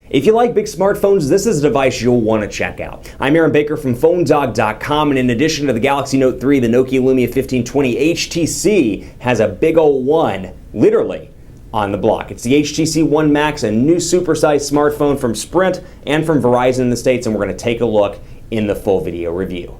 If you like big smartphones, this is a device you'll want to check out. I'm Aaron Baker from PhoneDog.com, and in addition to the Galaxy Note 3, the Nokia Lumia 1520, HTC has a big old one, literally, on the block. It's the HTC One Max, a new supersized smartphone from Sprint and from Verizon in the States, and we're going to take a look in the full video review.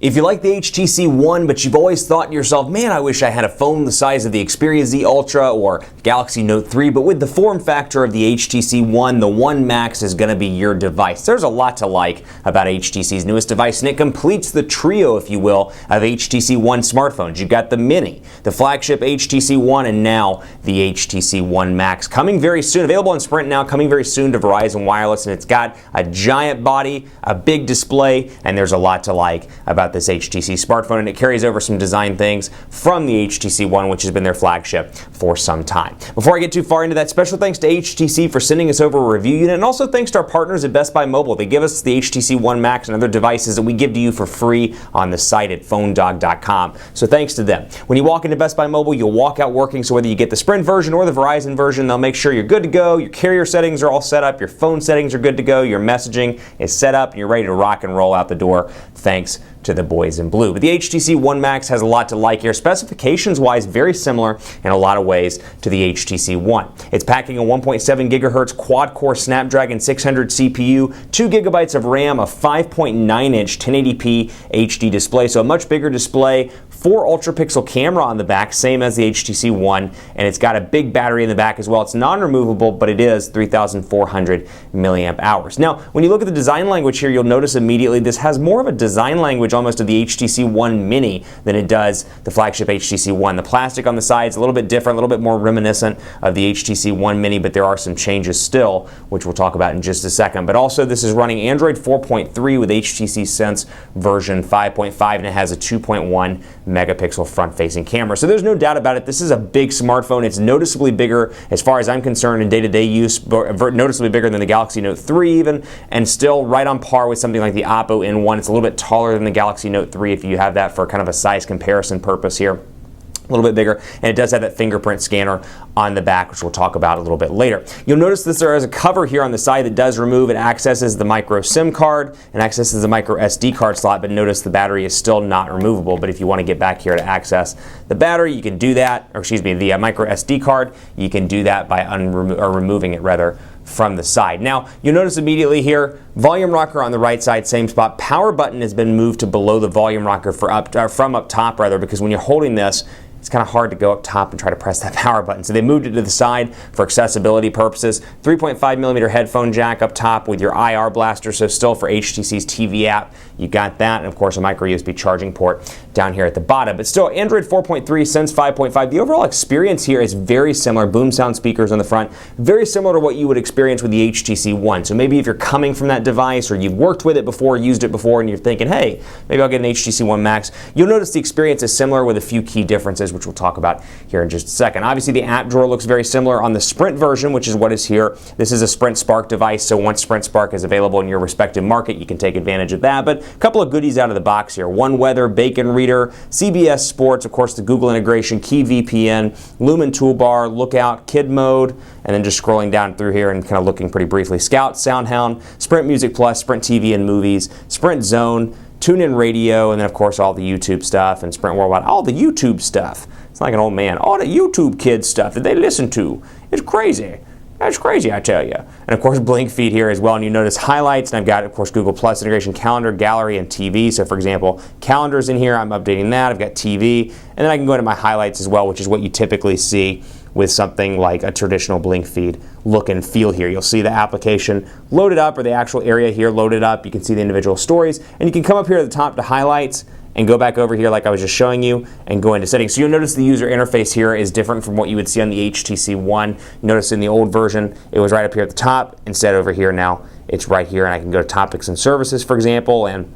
If you like the HTC One, but you've always thought to yourself, man, I wish I had a phone the size of the Xperia Z Ultra or Galaxy Note 3, but with the form factor of the HTC One, the One Max is going to be your device. There's a lot to like about HTC's newest device, and it completes the trio, if you will, of HTC One smartphones. You've got the Mini, the flagship HTC One, and now the HTC One Max. Coming very soon, available on Sprint now, coming very soon to Verizon Wireless, and it's got a giant body, a big display, and there's a lot to like about this HTC smartphone, and it carries over some design things from the HTC One, which has been their flagship for some time. Before I get too far into that, special thanks to HTC for sending us over a review unit, and also thanks to our partners at Best Buy Mobile. They give us the HTC One Max and other devices that we give to you for free on the site at PhoneDog.com. So thanks to them. When you walk into Best Buy Mobile, you'll walk out working, so whether you get the Sprint version or the Verizon version, they'll make sure you're good to go, your carrier settings are all set up, your phone settings are good to go, your messaging is set up, and you're ready to rock and roll out the door, thanks to the boys in blue. But the HTC One Max has a lot to like here. Specifications-wise, very similar in a lot of ways to the HTC One. It's packing a 1.7 gigahertz quad-core Snapdragon 600 CPU, 2 gigabytes of RAM, a 5.9-inch 1080p HD display, so a much bigger display, 4 ultra-pixel camera on the back, same as the HTC One, and it's got a big battery in the back as well. It's non-removable, but it is 3,400 milliamp hours. Now, when you look at the design language here, you'll notice immediately this has more of a design language almost of the HTC One Mini than it does the flagship HTC One. The plastic on the side is a little bit different, a little bit more reminiscent of the HTC One Mini, but there are some changes still, which we'll talk about in just a second. But also, this is running Android 4.3 with HTC Sense version 5.5, and it has a 2.1 megapixel front-facing camera. So there's no doubt about it. This is a big smartphone. It's noticeably bigger, as far as I'm concerned, in day-to-day use, noticeably bigger than the Galaxy Note 3 even, and still right on par with something like the Oppo N1. It's a little bit taller than the Galaxy Note 3 if you have that for kind of a size comparison purpose here. A little bit bigger, and it does have that fingerprint scanner on the back, which we'll talk about a little bit later. You'll notice that there is a cover here on the side that does remove. It accesses the micro SIM card and accesses the micro SD card slot, but notice the battery is still not removable. But if you want to get back here to access the battery, you can do that, or excuse me, the micro SD card, you can do that by removing it rather from the side. Now, you'll notice immediately here, volume rocker on the right side, same spot. Power button has been moved to below the volume rocker from up top rather, because when you're holding this, it's kind of hard to go up top and try to press that power button. So they moved it to the side for accessibility purposes. 3.5 millimeter headphone jack up top with your IR blaster, so still for HTC's TV app, you got that, and of course a micro USB charging port down here at the bottom. But still, Android 4.3, Sense 5.5, the overall experience here is very similar. Boom sound speakers on the front, very similar to what you would experience with the HTC One. So maybe if you're coming from that device, or you've worked with it before, used it before, and you're thinking, hey, maybe I'll get an HTC One Max, you'll notice the experience is similar with a few key differences, which we'll talk about here in just a second. Obviously, the app drawer looks very similar on the Sprint version, which is what is here. This is a Sprint Spark device, so once Sprint Spark is available in your respective market, you can take advantage of that. But a couple of goodies out of the box here. One Weather, Bacon Reader, CBS Sports, of course the Google integration, Key VPN, Lumen Toolbar, Lookout, Kid Mode, and then just scrolling down through here and kind of looking pretty briefly. Scout, SoundHound, Sprint Music Plus, Sprint TV and Movies, Sprint Zone, TuneIn Radio, and then of course all the YouTube stuff, and Sprint Worldwide, all the YouTube stuff. It's like an old man. All the YouTube kids stuff that they listen to. It's crazy. That's crazy, I tell you. And of course, Blinkfeed here as well. And you notice highlights, and I've got, of course, Google Plus integration, calendar, gallery, and TV. So for example, calendars in here, I'm updating that. I've got TV. And then I can go into my highlights as well, which is what you typically see with something like a traditional Blinkfeed look and feel here. You'll see the application loaded up, or the actual area here loaded up. You can see the individual stories. And you can come up here at the top to highlights, and go back over here like I was just showing you and go into settings. So you'll notice the user interface here is different from what you would see on the HTC One. Notice in the old version, it was right up here at the top. Instead over here now, it's right here, and I can go to topics and services, for example, and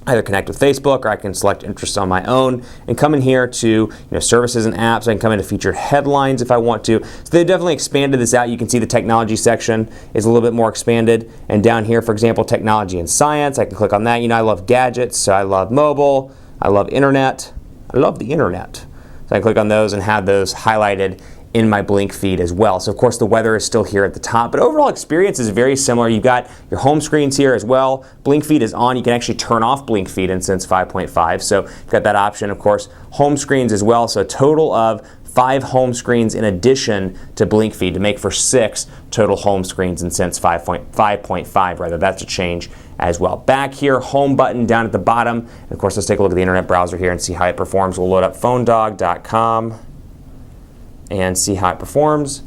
either connect with Facebook, or I can select interests on my own and come in here to services and apps. I can come into featured headlines if I want to. So they've definitely expanded this out. You can see the technology section is a little bit more expanded. And down here, for example, technology and science, I can click on that. I love gadgets, so I love mobile, I love internet, I love the internet. So I can click on those and have those highlighted in my Blinkfeed as well. So of course the weather is still here at the top, but overall experience is very similar. You've got your home screens here as well. Blinkfeed is on. You can actually turn off Blinkfeed in Sense 5.5. So you've got that option. Of course, home screens as well. So a total of 5 home screens in addition to Blinkfeed to make for 6 total home screens in Sense 5.5 rather. That's a change as well. Back here, home button down at the bottom. And of course, let's take a look at the internet browser here and see how it performs. We'll load up phonedog.com and see how it performs.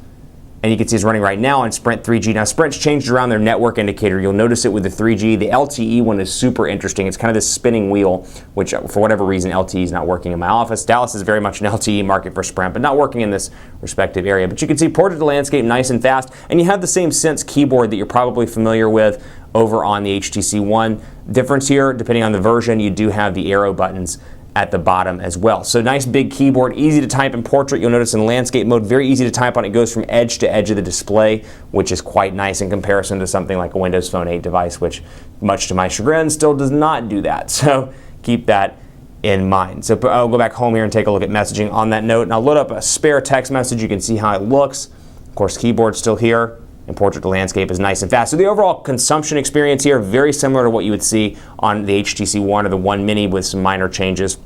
And you can see it's running right now on Sprint 3G. Now, Sprint's changed around their network indicator. You'll notice it with the 3G. The LTE one is super interesting. It's kind of this spinning wheel, which for whatever reason, LTE is not working in my office. Dallas is very much an LTE market for Sprint, but not working in this respective area. But you can see portrait to landscape, nice and fast. And you have the same Sense keyboard that you're probably familiar with over on the HTC One. Difference here, depending on the version, you do have the arrow buttons at the bottom as well. So nice big keyboard, easy to type in portrait. You'll notice in landscape mode, very easy to type on. It goes from edge to edge of the display, which is quite nice in comparison to something like a Windows Phone 8 device, which much to my chagrin still does not do that. So keep that in mind. So I'll go back home here and take a look at messaging on that note. And I'll load up a spare text message. You can see how it looks. Of course, keyboard's still here. And portrait to landscape is nice and fast. So the overall consumption experience here, very similar to what you would see on the HTC One or the One Mini with some minor changes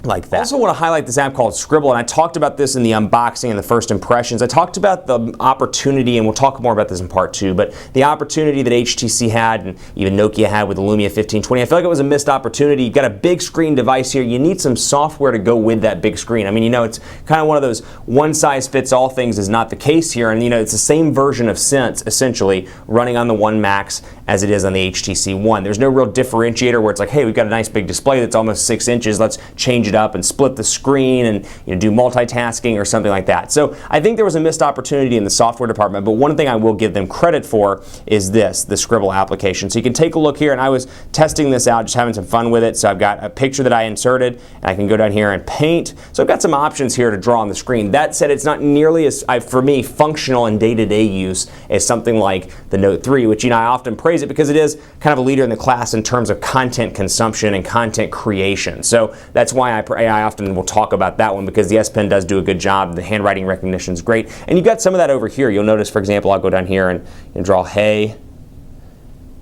like that. I also want to highlight this app called Scribble, and I talked about this in the unboxing and the first impressions. I talked about the opportunity, and we'll talk more about this in part 2, but the opportunity that HTC had and even Nokia had with the Lumia 1520, I feel like it was a missed opportunity. You've got a big screen device here. You need some software to go with that big screen. I mean, you know, it's kind of one of those one-size-fits-all things is not the case here, and you know, it's the same version of Sense, essentially, running on the One Max as it is on the HTC One. There's no real differentiator where it's like, hey, we've got a nice big display that's almost 6 inches. Let's change it up and split the screen and do multitasking or something like that. So I think there was a missed opportunity in the software department, but one thing I will give them credit for is this, the Scribble application. So you can take a look here, and I was testing this out, just having some fun with it. So I've got a picture that I inserted, and I can go down here and paint. So I've got some options here to draw on the screen. That said, it's not nearly as, for me, functional in day-to-day use as something like the Note 3, which, you know, I often praise it because it is kind of a leader in the class in terms of content consumption and content creation. So that's why I often will talk about that one, because the S Pen does do a good job. The handwriting recognition is great. And you've got some of that over here. You'll notice, for example, I'll go down here and draw hey,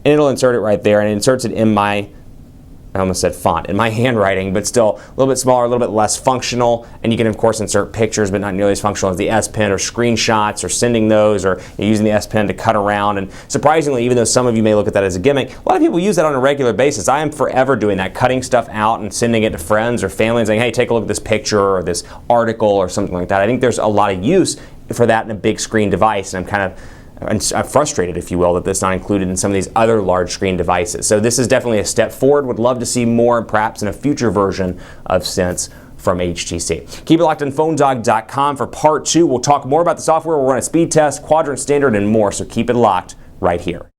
and it'll insert it right there, and it inserts it in my, I almost said font, in my handwriting, but still a little bit smaller, a little bit less functional. And you can, of course, insert pictures, but not nearly as functional as the S Pen, or screenshots, or sending those, or using the S Pen to cut around. And surprisingly, even though some of you may look at that as a gimmick, a lot of people use that on a regular basis. I am forever doing that, cutting stuff out and sending it to friends or family and saying, hey, take a look at this picture or this article or something like that. I think there's a lot of use for that in a big screen device, and I'm frustrated, if you will, that this is not included in some of these other large screen devices. So this is definitely a step forward. Would love to see more, perhaps in a future version of Sense from HTC. Keep it locked on phonedog.com for part 2. We'll talk more about the software. We'll run a speed test, quadrant standard, and more. So keep it locked right here.